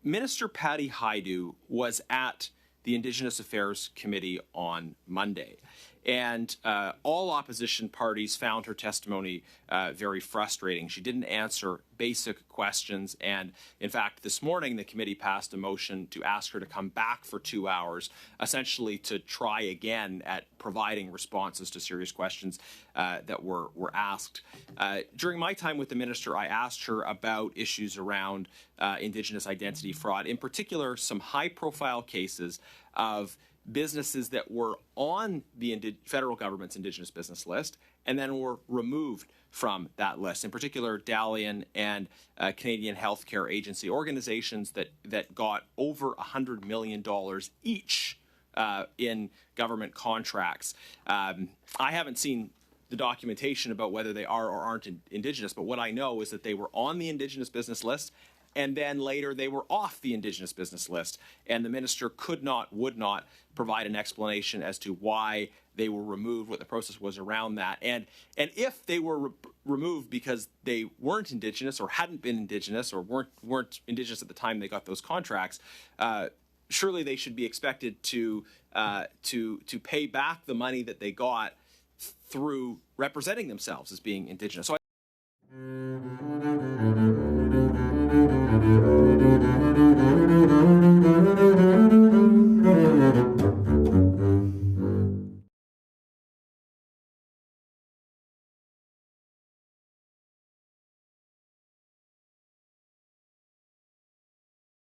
Minister Patty Hajdu was at the Indigenous Affairs Committee on Monday, and all opposition parties found her testimony very frustrating. She didn't answer basic questions, and in fact, this morning the committee passed a motion to ask her to come back for 2 hours, essentially to try again at providing responses to serious questions that were asked. During my time with the minister, I asked her about issues around Indigenous identity fraud, in particular some high-profile cases of businesses that were on the federal government's Indigenous business list and then were removed from that list. In particular, Dalian and Canadian Healthcare Agency, organizations that got over $100 million each in government contracts. I haven't seen the documentation about whether they are or aren't Indigenous, but what I know is that they were on the Indigenous business list, and then later they were off the Indigenous business list, and the minister would not provide an explanation as to why they were removed, what the process was around that, and if they were removed because they weren't Indigenous or hadn't been Indigenous or weren't Indigenous at the time they got those contracts, surely they should be expected to pay back the money that they got through representing themselves as being Indigenous. So